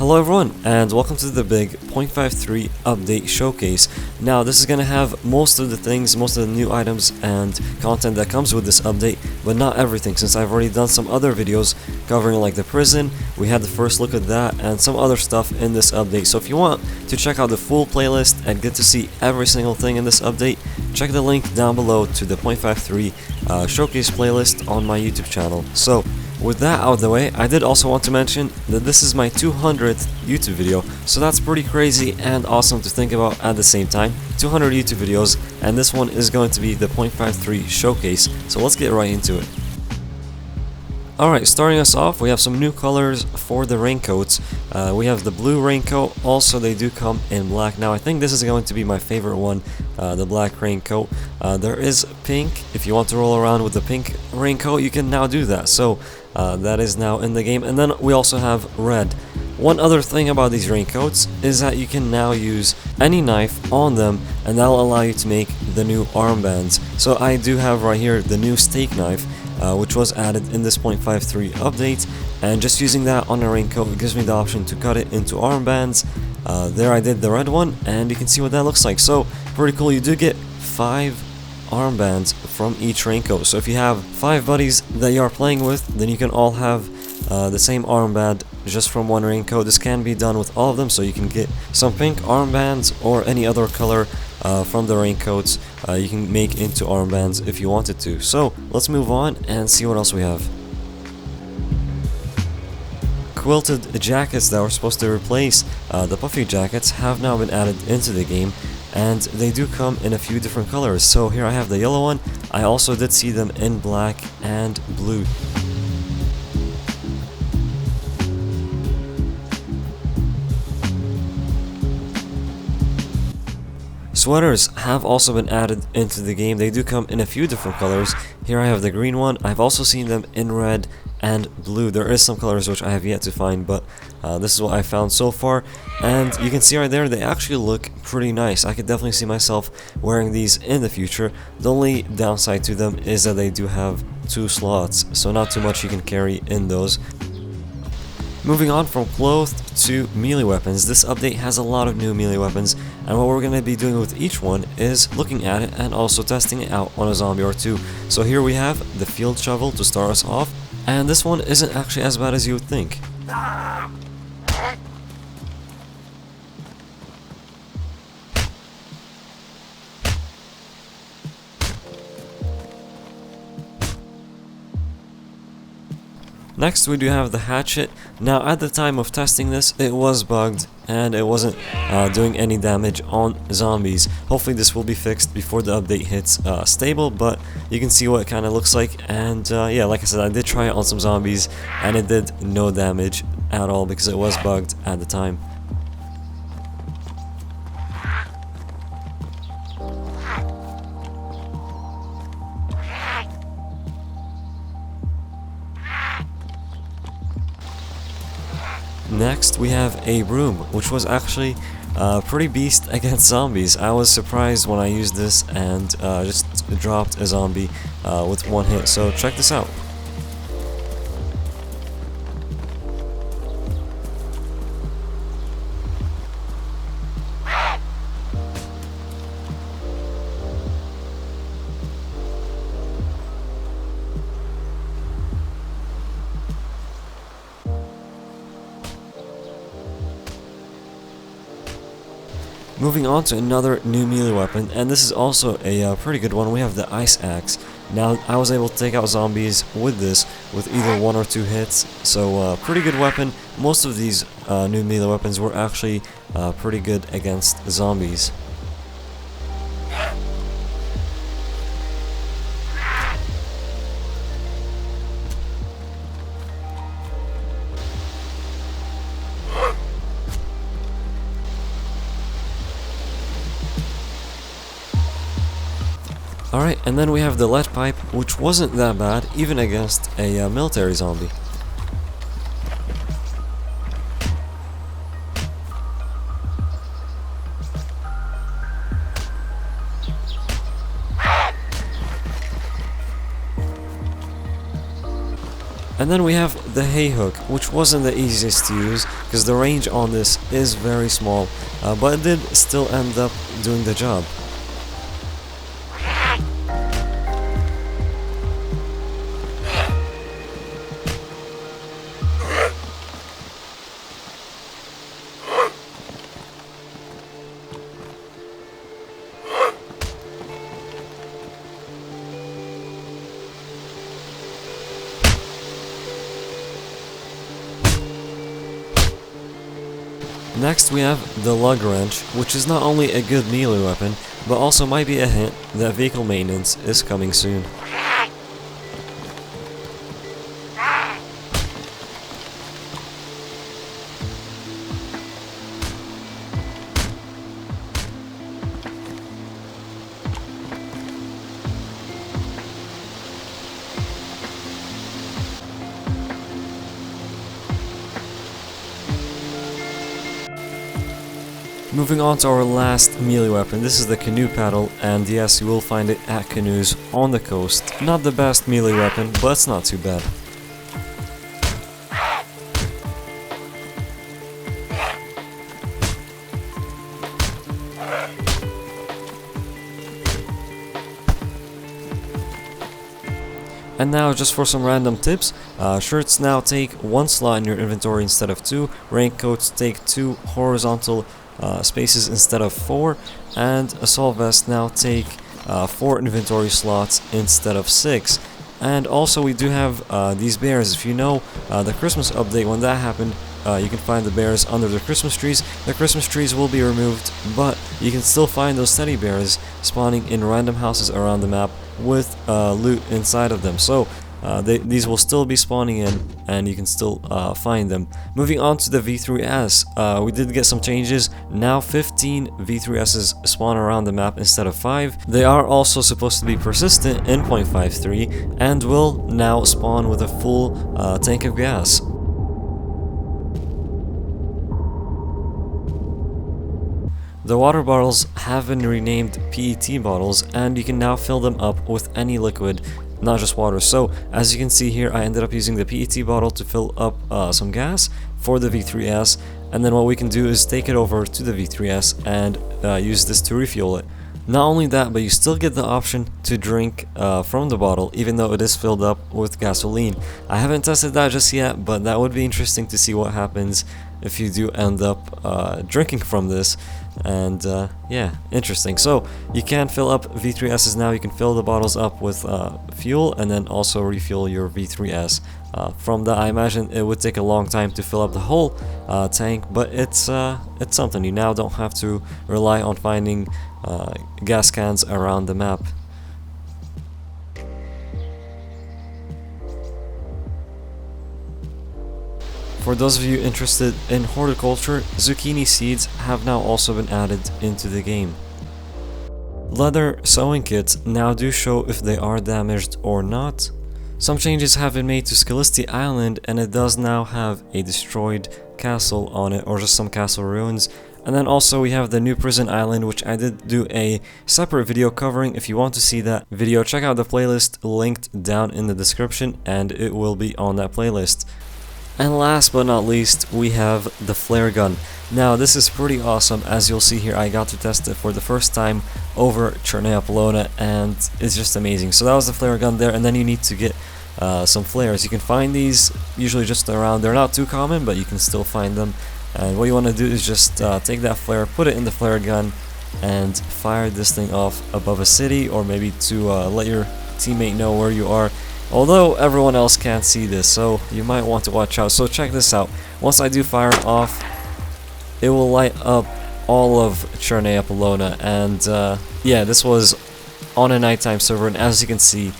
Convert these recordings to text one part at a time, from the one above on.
Hello everyone, and welcome to the big 0.53 update showcase. Now this is going to have most of the things, most of the new items and content that comes with this update, but not everything, since I've already done some other videos covering like the prison. We had the first look at that and some other stuff in this update. So if you want to check out the full playlist and get to see every single thing in this update, check the link down below to the 0.53 showcase playlist on my YouTube channel. So with that out of the way, I did also want to mention that this is my 200th YouTube video, so that's pretty crazy and awesome to think about at the same time. 200 YouTube videos, and this one is going to be the 0.53 showcase, so let's get right into it. Alright, starting us off, we have some new colors for the raincoats. We have the blue raincoat, also they do come in black. Now I think this is going to be my favorite one, the black raincoat. There is pink. If you want to roll around with the pink raincoat, you can now do that. So that is now in the game. And then we also have red. One other thing about these raincoats is that you can now use any knife on them, and that'll allow you to make the new armbands. So I do have right here the new steak knife, which was added in this 0.53 update, and just using that on a raincoat gives me the option to cut it into armbands. There I did the red one, and you can see what that looks like. So pretty cool. You do get 5 armbands from each raincoat, so if you have 5 buddies that you are playing with, then you can all have the same armband just from one raincoat. This can be done with all of them, so you can get some pink armbands or any other color from the raincoats. You can make into armbands if you wanted to. So let's move on and see what else we have. Quilted jackets that were supposed to replace the Puffy Jackets have now been added into the game, and they do come in a few different colors. So here I have the yellow one. I also did see them in black and blue. Sweaters have also been added into the game. They do come in a few different colors. Here I have the green one. I've also seen them in red and blue. There is some colors which I have yet to find, but this is what I found so far. And you can see right there, they actually look pretty nice. I could definitely see myself wearing these in the future. The only downside to them is that they do have 2 slots, so not too much you can carry in those. Moving on from clothed to melee weapons, this update has a lot of new melee weapons, and what we're going to be doing with each one is looking at it and also testing it out on a zombie or two. So here we have the field shovel to start us off, and this one isn't actually as bad as you would think. Next we do have the Hatchet. Now at the time of testing this, it was bugged and it wasn't doing any damage on zombies. Hopefully this will be fixed before the update hits stable, but you can see what it kind of looks like. And yeah, like I said, I did try it on some zombies and it did no damage at all because it was bugged at the time. Next we have a broom, which was actually pretty beast against zombies. I was surprised when I used this and just dropped a zombie with one hit, so check this out. Moving on to another new melee weapon, and this is also a pretty good one. We have the Ice Axe. Now I was able to take out zombies with this with either 1 or 2 hits, so pretty good weapon. Most of these new melee weapons were actually pretty good against zombies. Alright, and then we have the lead pipe, which wasn't that bad, even against a military zombie. And then we have the hay hook, which wasn't the easiest to use because the range on this is very small, but it did still end up doing the job. Next we have the Lug Wrench, which is not only a good melee weapon, but also might be a hint that vehicle maintenance is coming soon. Moving on to our last melee weapon, this is the canoe paddle, and yes, you will find it at canoes on the coast. Not the best melee weapon, but it's not too bad. And now, just for some random tips, shirts now take 1 slot in your inventory instead of 2, raincoats take 2 horizontal spaces instead of 4, and assault vests now take 4 inventory slots instead of 6. And also we do have these bears. If you know the Christmas update, when that happened, you can find the bears under the Christmas trees. The Christmas trees will be removed, but you can still find those teddy bears spawning in random houses around the map with loot inside of them. So these will still be spawning in, and you can still find them. Moving on to the V3S, we did get some changes. Now 15 V3Ss spawn around the map instead of 5. They are also supposed to be persistent in 0.53 and will now spawn with a full tank of gas. The water bottles have been renamed PET bottles, and you can now fill them up with any liquid, not just water. So as you can see here, I ended up using the PET bottle to fill up some gas for the V3S, and then what we can do is take it over to the V3S and use this to refuel it. Not only that, but you still get the option to drink from the bottle, even though it is filled up with gasoline. I haven't tested that just yet, but that would be interesting to see what happens if you do end up drinking from this. And yeah, interesting. So you can fill up V3Ss now. You can fill the bottles up with fuel and then also refuel your V3S. From that, I imagine it would take a long time to fill up the whole tank, but it's something. You now don't have to rely on finding gas cans around the map. For those of you interested in horticulture, zucchini seeds have now also been added into the game. Leather sewing kits now do show if they are damaged or not. Some changes have been made to Skalisty Island, and it does now have a destroyed castle on it, or just some castle ruins. And then also we have the new prison island, which I did do a separate video covering. If you want to see that video, check out the playlist linked down in the description, and it will be on that playlist. And last but not least, we have the flare gun. Now this is pretty awesome. As you'll see here, I got to test it for the first time over Chernea, and it's just amazing. So that was the flare gun there, and then you need to get some flares. You can find these usually just around. They're not too common, but you can still find them. And what you want to do is just take that flare, put it in the flare gun, and fire this thing off above a city, or maybe to let your teammate know where you are. Although everyone else can't see this, so you might want to watch out. So check this out. Once I do fire it off, it will light up all of Chernea, and yeah, this was on a nighttime server, and as you can see,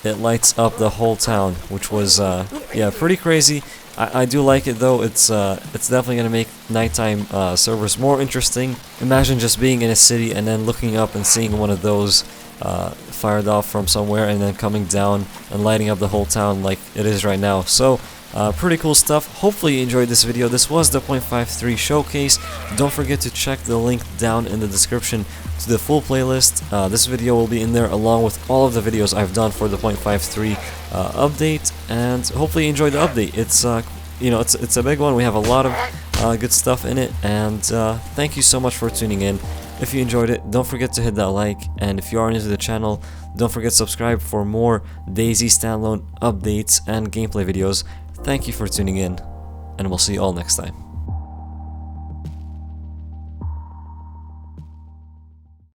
it lights up the whole town, which was yeah, pretty crazy. I do like it though. It's definitely gonna make nighttime servers more interesting. Imagine just being in a city and then looking up and seeing one of those fired off from somewhere and then coming down and lighting up the whole town like it is right now. So pretty cool stuff. Hopefully you enjoyed this video. This was the 0.53 showcase. Don't forget to check the link down in the description to the full playlist. This video will be in there along with all of the videos I've done for the 0.53 update, and hopefully you enjoyed the update. It's you know, it's a big one. We have a lot of good stuff in it, and thank you so much for tuning in. If you enjoyed it, don't forget to hit that like, and if you are new to the channel, don't forget to subscribe for more DayZ Standalone updates and gameplay videos. Thank you for tuning in, and we'll see you all next time.